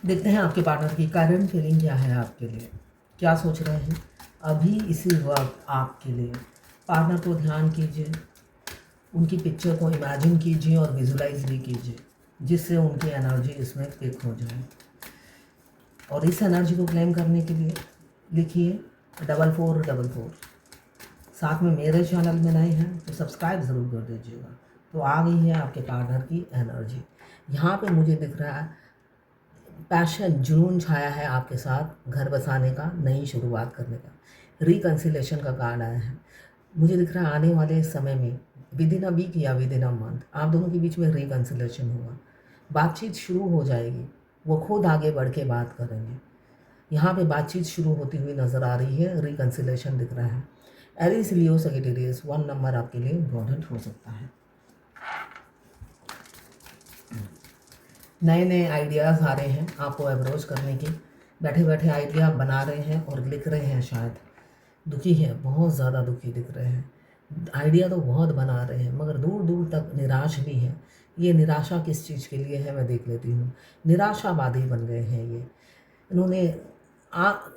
देखते हैं आपके पार्टनर की करंट फीलिंग क्या है आपके लिए, क्या सोच रहे हैं अभी इसी वक्त आपके लिए। पार्टनर को ध्यान कीजिए, उनकी पिक्चर को इमेजिन कीजिए और विजुलाइज भी कीजिए, जिससे उनकी एनर्जी इसमें पिक हो जाए। और इस एनर्जी को क्लेम करने के लिए लिखिए 4444। साथ में मेरे चैनल में नए हैं तो सब्सक्राइब ज़रूर कर दीजिएगा। तो आ गई है आपके पार्टनर की एनर्जी। यहाँ पे मुझे दिख रहा है पैशन, जुनून छाया है आपके साथ घर बसाने का, नई शुरुआत करने का। रिकन्सिलेशन का कार्ड आया है। मुझे दिख रहा है आने वाले समय में विद इन अ वीक या विद इन अ मंथ आप दोनों के बीच में रिकन्सिलेशन होगा। बातचीत शुरू हो जाएगी, वो खुद आगे बढ़ के बात करेंगे। यहाँ पे बातचीत शुरू होती हुई नज़र आ रही है, रिकन्सिलेशन दिख रहा है। एरीज, लियो, सजिटेरियस 1 नंबर आपके लिए इम्पोर्टेंट हो सकता है। नए नए आइडियाज़ आ रहे हैं आपको अप्रोच करने के। बैठे बैठे आइडिया बना रहे हैं और लिख रहे हैं। शायद दुखी हैं, बहुत ज़्यादा दुखी दिख रहे हैं। आइडिया तो बहुत बना रहे हैं मगर दूर दूर तक निराश भी हैं। ये निराशा किस चीज़ के लिए है मैं देख लेती हूँ। निराशावादी बन गए हैं ये। इन्होंने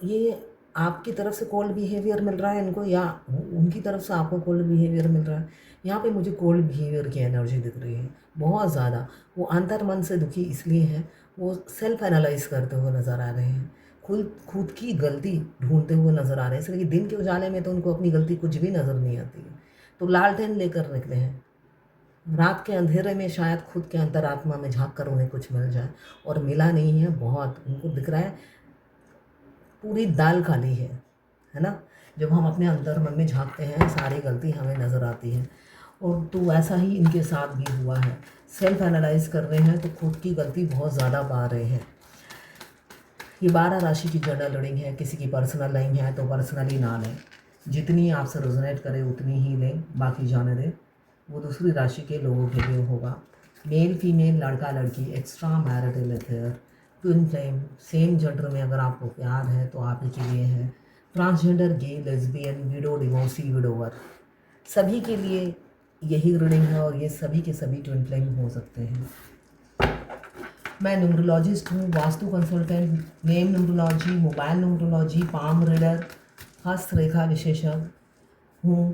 ये आपकी तरफ से कोल्ड बिहेवियर मिल रहा है इनको, या उनकी तरफ से आपको कोल्ड बिहेवियर मिल रहा है। यहाँ पे मुझे कोल्ड बिहेवियर की एनर्जी दिख रही है बहुत ज़्यादा। वो अंतर मन से दुखी इसलिए हैं, वो सेल्फ एनालाइज करते हुए नज़र आ रहे हैं, खुद खुद की गलती ढूंढते हुए नज़र आ रहे हैं। इसलिए कि दिन के उजाले में तो उनको अपनी गलती कुछ भी नज़र नहीं आती है। तो लालटेन लेकर निकले हैं। रात के अंधेरे में शायद खुद के अंतरात्मा में झांक कर उन्हें कुछ मिल जाए, और मिला नहीं है। बहुत उनको दिख रहा है पूरी दाल काली है ना। जब हम अपने अंतर मन में झांकते हैं सारी गलती हमें नज़र आती है। और तो ऐसा ही इनके साथ भी हुआ है। सेल्फ एनालाइज कर रहे हैं तो खुद की गलती बहुत ज़्यादा पा रहे हैं। ये 12 राशि की जनरल रीडिंग है। किसी की पर्सनल लाइन है तो पर्सनली ना लें, जितनी आपसे रेजोनेट करे उतनी ही लें, बाकी जाने दें। वो दूसरी राशि के लोगों के लिए होगा। मेल फीमेल, लड़का लड़की, extra marital affair, twin flame, same gender में अगर आपको प्यार है तो आप ही के लिए है। ट्रांसजेंडर, गे, लेस्बियन, विडो, डिवोर्सी, विडोवर, सभी के लिए यही रीडिंग है। और ये सभी के सभी ट्विन फ्लेम हो सकते हैं। मैं न्यूमरोलॉजिस्ट हूँ, vastu consultant, name numerology, mobile numerology, palm reader, हस्तरेखा विशेषज्ञ हूँ,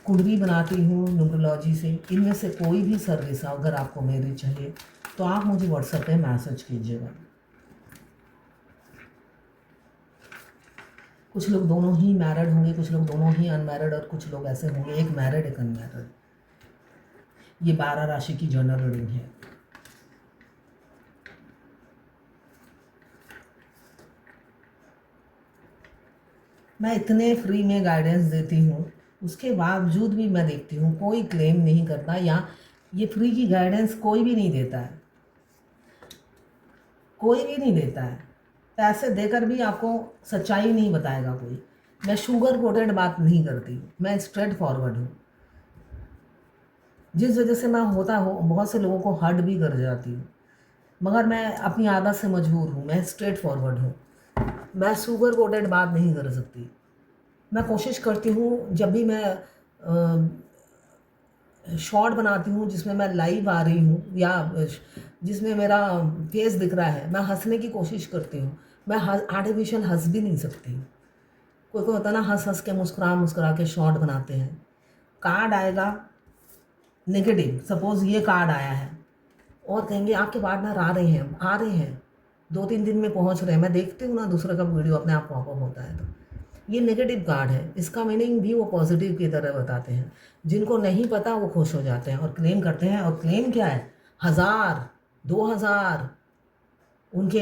कुंडली बनाती हूँ न्यूमरोलॉजी से। इनमें से कोई भी सर्विस अगर आपको मेरी चाहिए तो आप मुझे व्हाट्सएप पे मैसेज कीजिएगा। कुछ लोग दोनों ही मैरिड होंगे, कुछ लोग दोनों ही अनमैरिड, और कुछ लोग ऐसे होंगे एक मैरिड एक अनमैरिड। ये 12 राशि की जनरल रीडिंग है। मैं इतने फ्री में गाइडेंस देती हूँ, उसके बावजूद भी मैं देखती हूँ कोई क्लेम नहीं करता, या ये फ्री की गाइडेंस कोई भी नहीं देता है, कोई भी नहीं देता है। पैसे देकर भी आपको सच्चाई नहीं बताएगा कोई। मैं शुगर कोटेड बात नहीं करती, मैं स्ट्रेट फॉरवर्ड हूँ। जिस वजह से मैं होता हो बहुत से लोगों को हर्ट भी कर जाती हूँ, मगर मैं अपनी आदत से मजबूर हूँ। मैं स्ट्रेट फॉरवर्ड हूँ, मैं शुगर कोटेड बात नहीं कर सकती। मैं कोशिश करती हूँ जब भी मैं शॉर्ट बनाती हूँ जिसमें मैं लाइव आ रही हूँ या जिसमें मेरा फेस दिख रहा है, मैं हंसने की कोशिश करती हूँ। मैं आर्टिफिशियल हंस भी नहीं सकती। कोई कोई होता है ना, हंस हंस के मुस्कुरा मुस्कुरा के शॉर्ट बनाते हैं। कार्ड आएगा नेगेटिव, सपोज ये कार्ड आया है और कहेंगे आपके पार्टनर आ रहे हैं, आ रहे हैं, 2-3 दिन में पहुंच रहे हैं। मैं देखती हूँ ना दूसरे का वीडियो अपने आप पॉपअप होता है, तो ये नेगेटिव कार्ड है। इसका मीनिंग भी वो पॉजिटिव की तरह बताते हैं। जिनको नहीं पता वो खुश हो जाते हैं और क्लेम करते हैं। और क्लेम क्या है, 1000, 2000 उनके,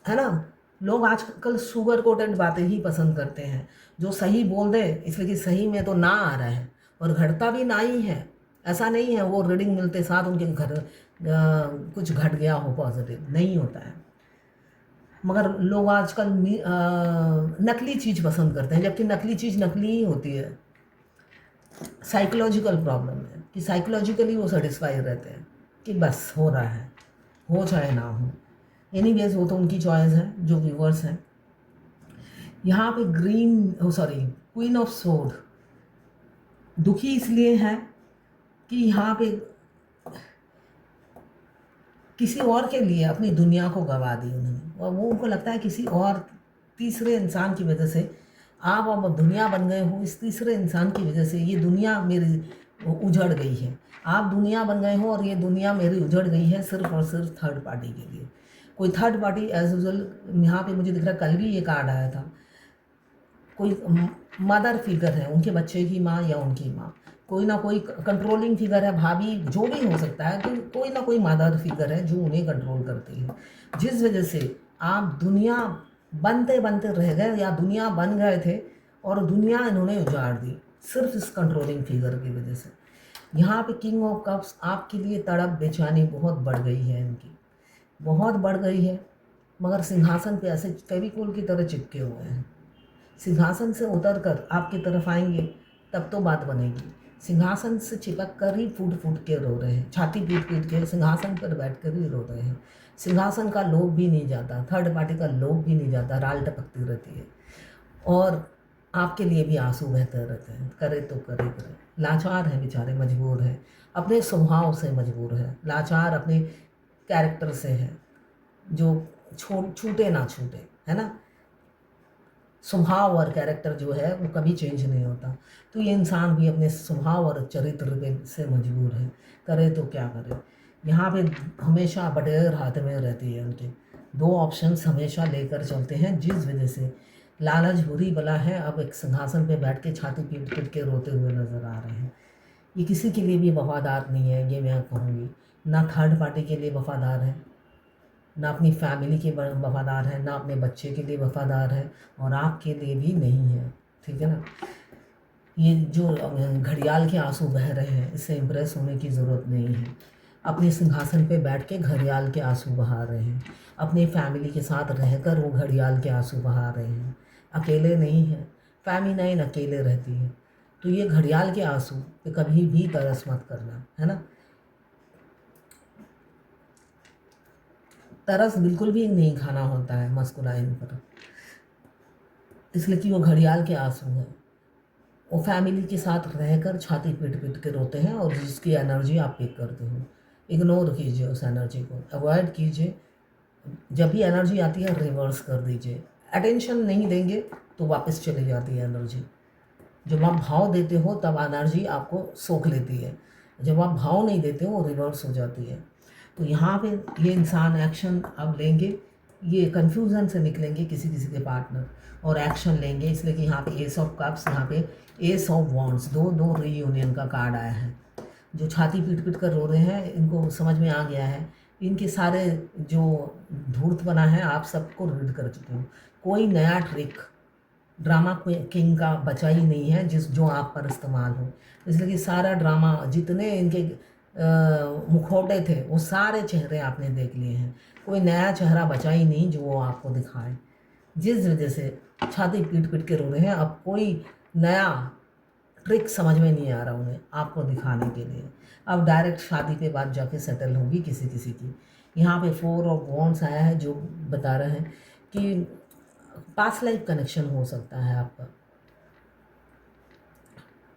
है ना। लोग आजकल शुगर कोटेड बातें ही पसंद करते हैं, जो सही बोल दे, इसलिए कि सही में तो ना आ रहा है और घटता भी ना ही है। ऐसा नहीं है वो रीडिंग मिलते साथ उनके घर कुछ घट गया हो, पॉजिटिव नहीं होता है। मगर लोग आजकल नकली चीज़ पसंद करते हैं, जबकि नकली चीज़ नकली ही होती है। साइकोलॉजिकल प्रॉब्लम है कि साइकोलॉजिकली वो सेटिस्फाई रहते हैं कि बस हो रहा है, हो चाहे ना हो। एनीवेज वो तो उनकी चॉइस है, जो व्यूवर्स हैं। यहाँ पे क्वीन ऑफ सोड दुखी इसलिए है कि यहाँ पे किसी और के लिए अपनी दुनिया को गंवा दी उन्होंने, और वो उनको लगता है किसी और तीसरे इंसान की वजह से आप अब दुनिया बन गए हो, इस तीसरे इंसान की वजह से ये दुनिया मेरी उजड़ गई है। आप दुनिया बन गए हो और ये दुनिया मेरी उजड़ गई है सिर्फ और सिर्फ थर्ड पार्टी के लिए। कोई थर्ड पार्टी एज यूजल, यहाँ पे मुझे दिख रहा है कल भी ये कार्ड आया था, कोई मदर फिगर है, उनके बच्चे की माँ या उनकी माँ, कोई ना कोई कंट्रोलिंग फिगर है, भाभी जो भी हो सकता है, तो कोई ना कोई मदर फिगर है जो उन्हें कंट्रोल करती है, जिस वजह से आप दुनिया बनते बनते रह गए या दुनिया बन गए थे और दुनिया इन्होंने उजाड़ दी सिर्फ इस कंट्रोलिंग फिगर की वजह से। यहाँ पे किंग ऑफ कप्स आपके लिए तड़प बेचैनी बहुत बढ़ गई है, इनकी बहुत बढ़ गई है, मगर सिंहासन पे ऐसे फेविकोल की तरह चिपके हुए हैं। सिंहासन से उतर कर आपकी तरफ आएंगे तब तो बात बनेगी। सिंहासन से चिपक कर ही फूट फूट के रो रहे हैं, छाती पीट पीट के सिंहासन पर बैठ कर ही रो रहे हैं। सिंहासन का लोभ भी नहीं जाता, थर्ड पार्टी का लोभ भी नहीं जाता, राल टपकती रहती है और आपके लिए भी आंसू बहते रहते हैं। करे तो करे करे, लाचार हैं बेचारे, मजबूर हैं, अपने स्वभाव से मजबूर हैं, लाचार अपने कैरेक्टर से है, जो छूटे ना छूटे, है ना। स्वभाव और कैरेक्टर जो है वो कभी चेंज नहीं होता, तो ये इंसान भी अपने स्वभाव और चरित्र से मजबूर है, करे तो क्या करे। यहाँ पे हमेशा बटेर हाथ में रहती है उनके, दो ऑप्शंस हमेशा लेकर चलते हैं, जिस वजह से लालच बुरी बला है। अब एक सिंहासन पे बैठ के छाती पीट पीट के रोते हुए नजर आ रहे हैं। ये किसी के लिए भी वफादार नहीं है, ये मैं कहूँगी, ना थर्ड पार्टी के लिए वफादार है, ना अपनी फैमिली के वफादार है, ना अपने बच्चे के लिए वफादार है, और आपके लिए भी नहीं है, ठीक है ना। ये जो घड़ियाल के आंसू बह रहे हैं, इससे इम्प्रेस होने की ज़रूरत नहीं है। अपने सिंहासन पे बैठ के घड़ियाल के आंसू बहा रहे हैं, अपनी फैमिली के साथ रहकर वो घड़ियाल के आंसू बहा रहे हैं, अकेले नहीं हैं। फेमिनाइन अकेले रहती है, तो ये घड़ियाल के आंसू पे कभी भी तरस मत करना, है ना। तरस बिल्कुल भी नहीं खाना होता है मस्कुलाइन पर, इसलिए कि वो घड़ियाल के आंसू हैं। वो फैमिली के साथ रहकर छाती पीट पीट के रोते हैं, और जिसकी एनर्जी आप पिक करते हो, इग्नोर कीजिए उस एनर्जी को, अवॉइड कीजिए। जब भी एनर्जी आती है रिवर्स कर दीजिए, अटेंशन नहीं देंगे तो वापस चली जाती है एनर्जी। जब आप भाव देते हो तब एनर्जी आपको सोख लेती है, जब आप भाव नहीं देते हो रिवर्स हो जाती है। तो यहाँ पे ये इंसान एक्शन अब लेंगे, ये कन्फ्यूज़न से निकलेंगे किसी किसी के पार्टनर, और एक्शन लेंगे, इसलिए कि यहाँ पे एस ऑफ कप्स, यहाँ पे एस ऑफ वॉन्ड्स, दो दो रीयूनियन का कार्ड आया है। जो छाती पीट पीट कर रो रहे हैं, इनको समझ में आ गया है, इनके सारे जो धूर्त बना है आप सबको रीड कर चुके हो। कोई नया ट्रिक ड्रामा किंग का बचा ही नहीं है जिस जो आप पर इस्तेमाल हो, इसलिए कि सारा ड्रामा, जितने इनके मुखौटे थे, वो सारे चेहरे आपने देख लिए हैं, कोई नया चेहरा बचा ही नहीं जो वो आपको दिखाए, जिस वजह से छाती पीट पीट के रो रहे हैं। अब कोई नया ट्रिक समझ में नहीं आ रहा उन्हें आपको दिखाने के लिए, अब डायरेक्ट शादी पे बात जाके सेटल होगी किसी किसी की। यहाँ पे 4 ऑफ वॉन्ड्स आया है, जो बता रहे हैं कि पास्ट लाइफ कनेक्शन हो सकता है आपका।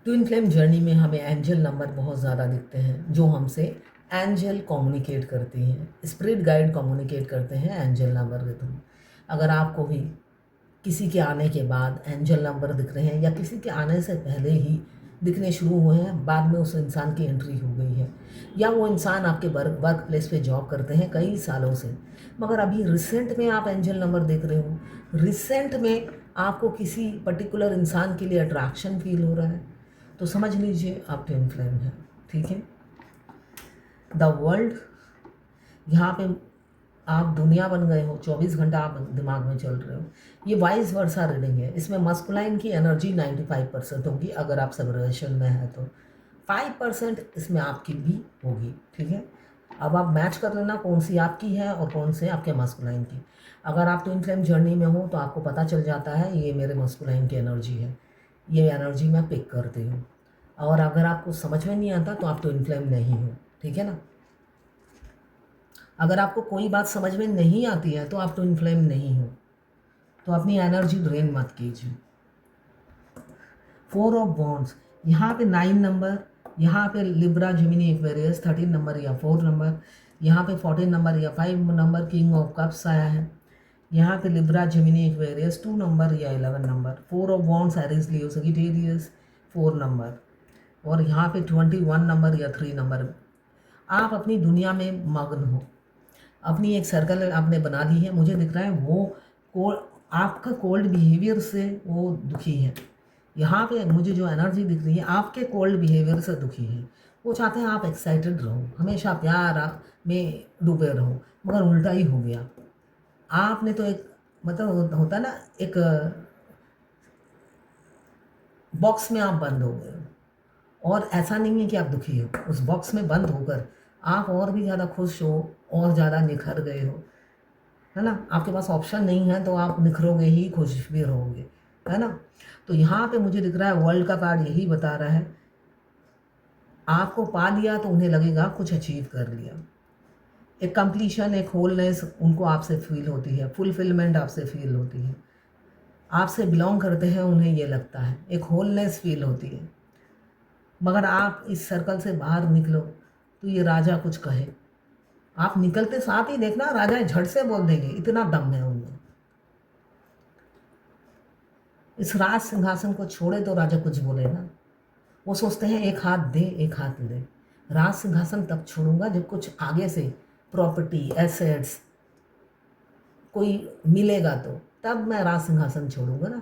ट्विन फ्लेम जर्नी में हमें एंजल नंबर बहुत ज़्यादा दिखते हैं, जो हमसे एंजल कम्युनिकेट करती हैं, स्पिरिट गाइड कम्युनिकेट करते हैं एंजल नंबर के थ्रू। अगर आपको भी किसी के आने के बाद एंजल नंबर दिख रहे हैं, या किसी के आने से पहले ही दिखने शुरू हुए हैं, बाद में उस इंसान की एंट्री हो गई है, या वो इंसान आपके वर्क प्लेस पे जॉब करते हैं कई सालों से, मगर अभी रिसेंट में आप एंजल नंबर देख रहे हो, रिसेंट में आपको किसी पर्टिकुलर इंसान के लिए अट्रैक्शन फील हो रहा है, तो समझ लीजिए आप ट्विन फ्लेम है, ठीक है। द वर्ल्ड, यहाँ पे आप दुनिया बन गए हो, 24 घंटा आप दिमाग में चल रहे हो। ये वाइस वर्सा रीडिंग है, इसमें मस्कुलाइन की एनर्जी 95% होगी, अगर आप सेपरेशन में है तो 5% इसमें आपकी भी होगी, ठीक है। अब आप मैच कर लेना कौन सी आपकी है और कौन से आपके मस्कुलाइन की। अगर आप ट्विन फ्लेम जर्नी में हो तो आपको पता चल जाता है ये मेरे मस्कुलाइन की एनर्जी है, ये एनर्जी मैं पिक करती हूँ। और अगर आपको समझ में नहीं आता तो आप ट्विन फ्लेम नहीं हो, ठीक है ना। अगर आपको कोई बात समझ में नहीं आती है तो आप ट्विन फ्लेम नहीं हो, तो अपनी एनर्जी ड्रेन मत कीजिए। 4 ऑफ वॉन्ड्स, यहाँ पे 9 नंबर, यहाँ पे लिब्रा जेमिनी एक्वेरियस 13 नंबर या 4 नंबर, यहाँ पे 14 नंबर या 5 नंबर किंग ऑफ कप्स आया है। यहाँ पे लिब्रा जेमिनी एक्वेरियस 2 नंबर या 11 number, 4 of wands Aries Leo सगिटेरियस 4 number, और यहाँ पे 21 नंबर या 3 नंबर। आप अपनी दुनिया में मग्न हो, अपनी एक सर्कल आपने बना दी है। मुझे दिख रहा है वो आपका कोल्ड बिहेवियर से वो दुखी है। यहाँ पे मुझे जो एनर्जी दिख रही है आपके कोल्ड बिहेवियर से दुखी है। वो चाहते हैं आप एक्साइटेड रहो, हमेशा प्यार में डूबे रहो, मगर उल्टा ही हो गया। आपने तो एक मतलब होता ना, एक बॉक्स में आप बंद हो गए हो, और ऐसा नहीं है कि आप दुखी हो, उस बॉक्स में बंद होकर आप और भी ज़्यादा खुश हो और ज़्यादा निखर गए हो, है ना। आपके पास ऑप्शन नहीं है तो आप निखरोगे ही, खुश भी रहोगे, है ना। तो यहाँ पे मुझे दिख रहा है वर्ल्ड का कार्ड यही बता रहा है, आपको पा लिया तो उन्हें लगेगा कुछ अचीव कर लिया। एक कंप्लीशन, एक होलनेस उनको आपसे फील होती है, फुलफिलमेंट आपसे फील होती है, आपसे बिलोंग करते हैं उन्हें ये लगता है, एक होलनेस फील होती है। मगर आप इस सर्कल से बाहर निकलो तो ये राजा कुछ कहे, आप निकलते साथ ही देखना राजा झट से बोल देंगे, इतना दम है उनमें। इस राज सिंहासन को छोड़े तो राजा कुछ बोले ना। वो सोचते हैं एक हाथ दे एक हाथ ले, राज सिंहासन तब छोड़ूंगा जब कुछ आगे से प्रॉपर्टी एसेट्स कोई मिलेगा, तो तब मैं राज सिंहासन छोड़ूंगा ना।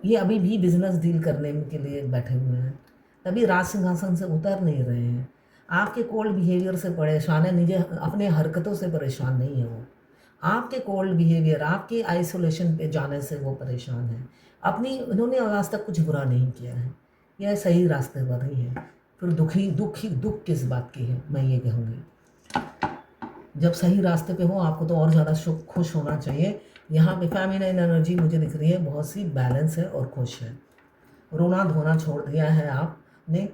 ये अभी भी बिजनेस डील करने के लिए बैठे हुए हैं, तभी राज सिंहासन से उतर नहीं रहे हैं। आपके कोल्ड बिहेवियर से परेशान है, निजे अपने हरकतों से परेशान नहीं है वो, आपके कोल्ड बिहेवियर, आपके आइसोलेशन पे जाने से वो परेशान है। अपनी उन्होंने आज तक कुछ बुरा नहीं किया है, यह सही रास्ते पर ही है। फिर दुख किस बात की है, मैं ये कहूँगी। जब सही रास्ते पे हो आपको तो और ज़्यादा खुश होना चाहिए। यहाँ पे फेमिनिन एनर्जी मुझे दिख रही है, बहुत सी बैलेंस है और खुश है। रोना धोना छोड़ दिया है आपने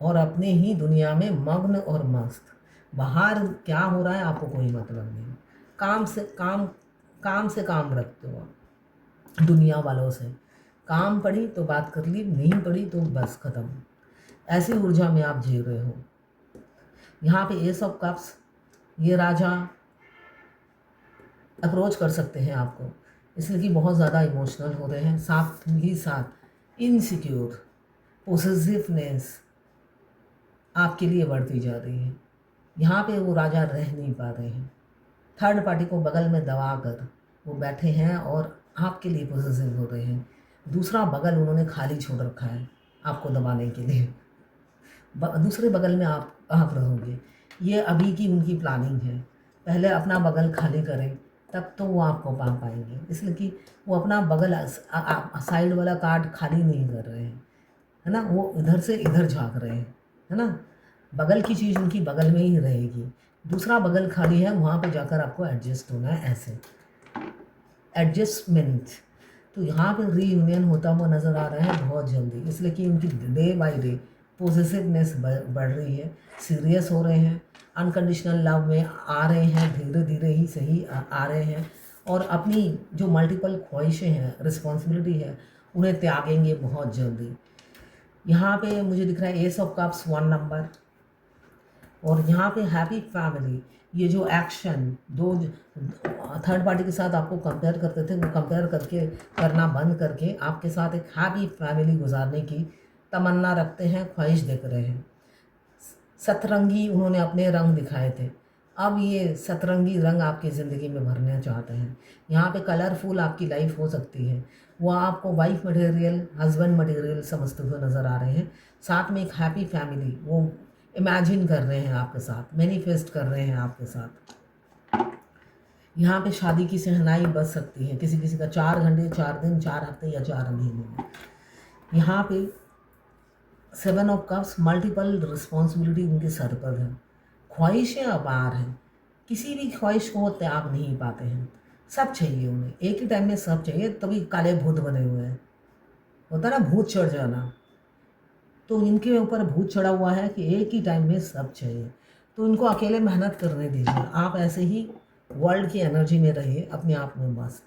और अपने ही दुनिया में मग्न और मस्त। बाहर क्या हो रहा है आपको कोई मतलब नहीं, काम से काम रखते हो आप दुनिया वालों से। काम पड़ी तो बात कर ली, नहीं पड़ी तो बस ख़त्म। ऐसी ऊर्जा में आप जी रहे हो। यहाँ पे एस ऑफ कप्स, ये राजा अप्रोच कर सकते हैं आपको, इसलिए कि बहुत ज़्यादा इमोशनल हो रहे हैं, साथ ही साथ इनसिक्योर पोसेसिवनेस आपके लिए बढ़ती जा रही है। यहाँ पे वो राजा रह नहीं पा रहे हैं, थर्ड पार्टी को बगल में दबा कर वो बैठे हैं और आपके लिए पोसेसिव हो रहे हैं। दूसरा बगल उन्होंने खाली छोड़ रखा है आपको दबाने के लिए, दूसरे बगल में आप रहोगे। ये अभी की उनकी प्लानिंग है, पहले अपना बगल खाली करें तब तो वो आपको पा पाएंगे, इसलिए कि वो अपना बगल साइड वाला कार्ड खाली नहीं कर रहे हैं, है ना। वो इधर से इधर झांक रहे हैं, है ना। बगल की चीज़ उनकी बगल में ही रहेगी, दूसरा बगल खाली है, वहाँ पे जाकर आपको एडजस्ट होना है, ऐसे एडजस्टमेंट। तो यहाँ पे रीयूनियन होता हुआ नज़र आ रहा है बहुत जल्दी, इसलिए कि उनकी डे बाय डे पॉजिटिवनेस बढ़ रही है, सीरियस हो रहे हैं, अनकंडीशनल लव में आ रहे हैं, धीरे धीरे ही सही आ रहे हैं, और अपनी जो मल्टीपल ख्वाहिशें हैं, रिस्पॉन्सिबिलिटी है, उन्हें त्यागेंगे बहुत जल्दी। यहाँ पे मुझे दिख रहा है एस ऑफ कप्स 1 नंबर, और यहाँ पे हैप्पी फैमिली। ये जो एक्शन दो थर्ड पार्टी के साथ आपको कंपेयर करते थे, वो कंपेयर करके करना बंद करके आपके साथ एक हैप्पी फैमिली गुजारने की तमन्ना रखते हैं, ख्वाहिश देख रहे हैं। सतरंगी उन्होंने अपने रंग दिखाए थे, अब ये सतरंगी रंग आपकी ज़िंदगी में भरना चाहते हैं। यहाँ पे कलरफुल आपकी लाइफ हो सकती है, वो आपको वाइफ मटेरियल हस्बैंड मटेरियल समझते हुए नज़र आ रहे हैं। साथ में एक हैप्पी फैमिली वो इमेजिन कर रहे हैं आपके साथ, मैनिफेस्ट कर रहे हैं आपके साथ। यहाँ पे शादी की शहनाई बज सकती है, किसी किसी का 4 घंटे 4 दिन 4 हफ्ते या 4 महीने में। यहाँ पे 7 ऑफ कप्स, मल्टीपल रिस्पॉन्सिबिलिटी उनके सर पर है, ख्वाहिशें अपार हैं, किसी भी ख्वाहिश को त्याग नहीं पाते हैं, सब चाहिए उन्हें, एक ही टाइम में सब चाहिए, तभी काले भूत बने हुए हैं। होता ना भूत चढ़ जाना, तो इनके ऊपर भूत चढ़ा हुआ है कि एक ही टाइम में सब चाहिए। तो इनको अकेले मेहनत करने दीजिए, आप ऐसे ही वर्ल्ड की एनर्जी में रहिए, अपने आप में मस्त।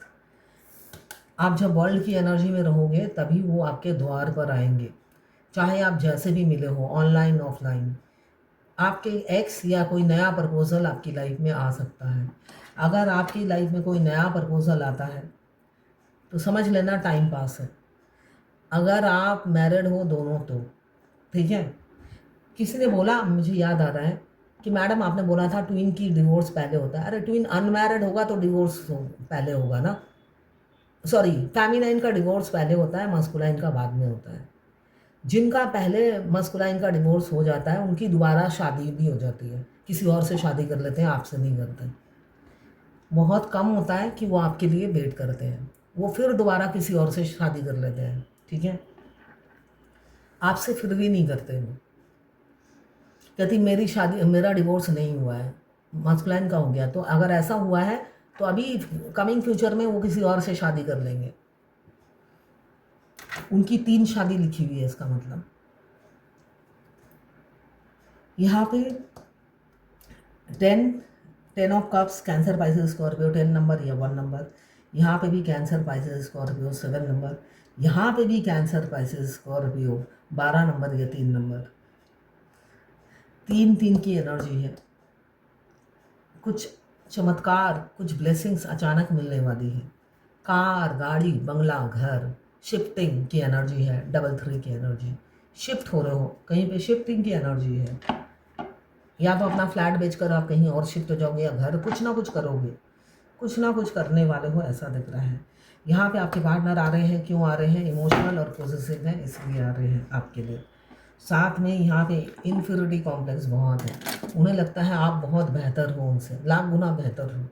आप जब वर्ल्ड की एनर्जी में रहोगे तभी वो आपके द्वार पर आएंगे, चाहे आप जैसे भी मिले हो, ऑनलाइन ऑफलाइन। आपके एक्स या कोई नया प्रपोज़ल आपकी लाइफ में आ सकता है। अगर आपकी लाइफ में कोई नया प्रपोज़ल आता है तो समझ लेना टाइम पास है। अगर आप मैरिड हो दोनों तो ठीक है। किसी ने बोला, मुझे याद आ रहा है कि मैडम आपने बोला था ट्विन की डिवोर्स पहले होता है। अरे ट्विन अनमैरिड होगा तो डिवोर्स पहले होगा ना। सॉरी, फेमिनाइन का डिवोर्स पहले होता है, मस्कुलाइन का बाद में होता है। जिनका पहले मस्कुलाइन का डिवोर्स हो जाता है उनकी दोबारा शादी भी हो जाती है, किसी और से शादी कर लेते हैं, आपसे नहीं करते। बहुत कम होता है कि वो आपके लिए वेट करते हैं, वो फिर दोबारा किसी और से शादी कर लेते हैं, ठीक है। आपसे फिर भी नहीं करते वो। कहती मेरी शादी, मेरा डिवोर्स नहीं हुआ है, मस्कुलाइन का हो गया। तो अगर ऐसा हुआ है तो अभी कमिंग फ्यूचर में वो किसी और से शादी कर लेंगे। उनकी 3 शादी लिखी हुई है, इसका मतलब। यहाँ पे 10 of cups, cancer, Pisces, Scorpio 10 number या 1 नंबर। यहाँ पे भी कैंसर, पाइसेस, स्कॉर्पियो 7 नंबर। यहाँ पे भी कैंसर, पाइसेस, स्कॉर्पियो 12 नंबर या 3 नंबर। 3-3 की एनर्जी है। कुछ चमत्कार, कुछ ब्लेसिंग्स अचानक मिलने वाली है। कार, गाड़ी, बंगला, घर, शिफ्टिंग की एनर्जी है। 3 की एनर्जी, शिफ्ट हो रहे हो कहीं पे, शिफ्टिंग की एनर्जी है। या तो अपना फ्लैट बेचकर आप कहीं और शिफ्ट हो जाओगे, या घर, कुछ ना कुछ करोगे, कुछ ना कुछ करने वाले हो, ऐसा दिख रहा है। यहाँ पे आपके पार्टनर आ रहे हैं, क्यों आ रहे हैं? इमोशनल और पॉजिटिव हैं, इसलिए आ रहे हैं आपके लिए। साथ में यहाँ पे इन्फीरियरिटी कॉम्प्लेक्स बहुत है। उन्हें लगता है आप बहुत बेहतर हो, उनसे लाख गुना बेहतर हो,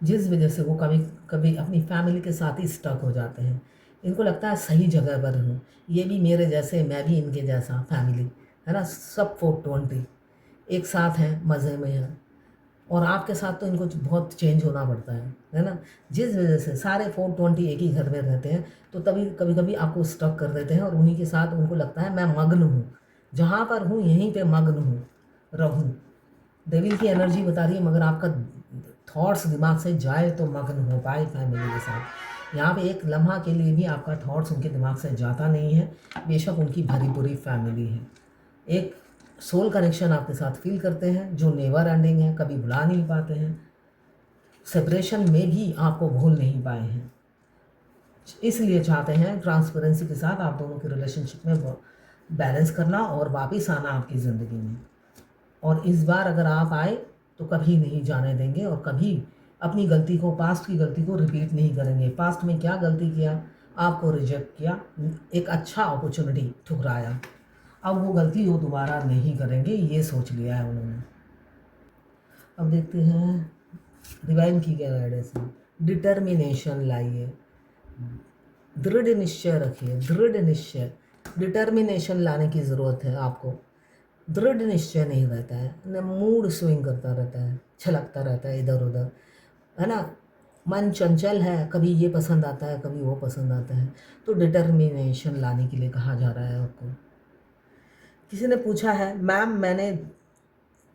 जिस वजह से वो कभी कभी अपनी फैमिली के साथ ही स्टक हो जाते हैं। इनको लगता है सही जगह पर हूँ, ये भी मेरे जैसे, मैं भी इनके जैसा, फैमिली है ना, सब 420 एक साथ हैं, मज़े में हैं। और आपके साथ तो इनको बहुत चेंज होना पड़ता है ना। जिस वजह से सारे 420 एक ही घर में रहते हैं, तो तभी कभी कभी आपको स्टक कर देते हैं, और उन्हीं के साथ उनको लगता है मैं मग्न हूँ, जहाँ पर हूँ यहीं पे मग्न हूँ, रहूँ। डेविल की एनर्जी बता रही है, मगर आपका थॉट्स दिमाग से जाए तो मग्न हो पाए फैमिली के साथ। यहाँ पे एक लम्हा के लिए भी आपका थॉट्स उनके दिमाग से जाता नहीं है, बेशक उनकी भरी पूरी फैमिली है। एक सोल कनेक्शन आपके साथ फील करते हैं जो नेवर एंडिंग है, कभी भुला नहीं पाते हैं, सेपरेशन में भी आपको भूल नहीं पाए हैं। इसलिए चाहते हैं ट्रांसपेरेंसी के साथ आप दोनों के रिलेशनशिप में बैलेंस करना और वापस आना आपकी ज़िंदगी में। और इस बार अगर आप आए तो कभी नहीं जाने देंगे, और कभी अपनी गलती को, पास्ट की गलती को रिपीट नहीं करेंगे। पास्ट में क्या गलती किया, आपको रिजेक्ट किया, एक अच्छा अपॉर्चुनिटी ठुकराया, अब वो गलती वो दोबारा नहीं करेंगे, ये सोच लिया है उन्होंने। अब देखते हैं डिवाइन की क्या गाइडेंस है। डिटर्मिनेशन लाइए, दृढ़ निश्चय रखिए, दृढ़ निश्चय, डिटर्मिनेशन लाने की ज़रूरत है आपको। दृढ़ निश्चय नहीं रहता है ना, मूड स्विंग करता रहता है, छलकता रहता है इधर उधर, है ना। मन चंचल है, कभी ये पसंद आता है, कभी वो पसंद आता है। तो डिटर्मिनेशन लाने के लिए कहा जा रहा है आपको। किसी ने पूछा है, मैम मैंने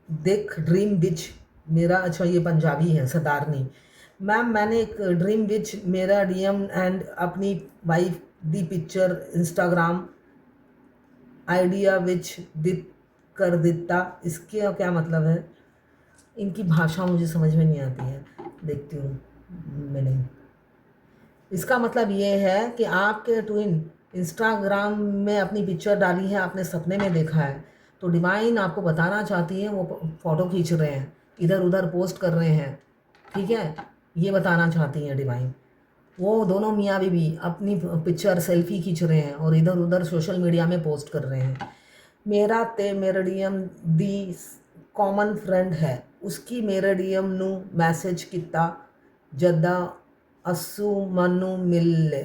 देख ड्रीम बिच मेरा, अच्छा ये पंजाबी है, सदारनी। मैम मैंने एक ड्रीम बिच मेरा डीएम एंड अपनी wife the picture Instagram idea which दित कर देता, इसके क्या मतलब है? इनकी भाषा मुझे समझ में नहीं आती है, देखती हूँ मैंने। इसका मतलब ये है कि आपके ट्विन इंस्टाग्राम में अपनी पिक्चर डाली है, आपने सपने में देखा है, तो डिवाइन आपको बताना चाहती है, वो फ़ोटो खींच रहे हैं, इधर उधर पोस्ट कर रहे हैं, ठीक है, ये बताना चाहती हैं डिवाइन। वो दोनों मियाँ बीवी अपनी पिक्चर सेल्फी खींच रहे हैं और इधर उधर सोशल मीडिया में पोस्ट कर रहे हैं। मेरा ते मेरेडियम दी कॉमन फ्रेंड है, उसकी मेरेडियम नू मैसेज किता जदा असू मनु मिले।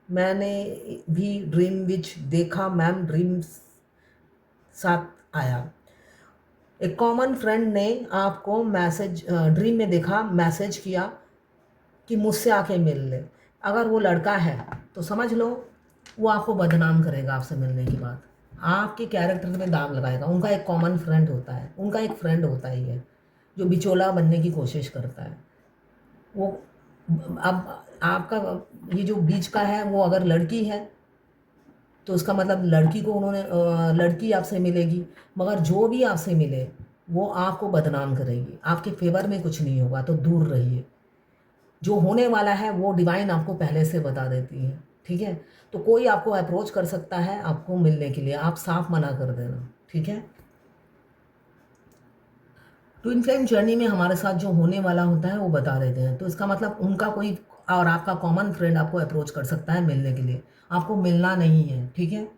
मैंने भी ड्रीम विच देखा, मैम ड्रीम साथ आया। एक कॉमन फ्रेंड ने आपको मैसेज ड्रीम में देखा, मैसेज किया कि मुझसे आके मिल ले। अगर वो लड़का है तो समझ लो वो आपको बदनाम करेगा आपसे मिलने के बाद, आपके कैरेक्टर में दाग लगाएगा। उनका एक कॉमन फ्रेंड होता है, उनका एक फ्रेंड होता ही है जो बिचौला बनने की कोशिश करता है। वो अब आपका ये जो बीच का है, वो अगर लड़की है तो उसका मतलब लड़की को उन्होंने लड़की आपसे मिलेगी, मगर जो भी आपसे मिले वो आपको बदनाम करेगी, आपके फेवर में कुछ नहीं होगा, तो दूर रहिए। जो होने वाला है वो डिवाइन आपको पहले से बता देती है, ठीक है। तो कोई आपको अप्रोच कर सकता है आपको मिलने के लिए, आप साफ मना कर देना, ठीक है। ट्विन फ्लेम जर्नी में हमारे साथ जो होने वाला होता है वो बता देते हैं, तो इसका मतलब उनका कोई और आपका कॉमन फ्रेंड आपको अप्रोच कर सकता है मिलने के लिए, आपको मिलना नहीं है, ठीक है।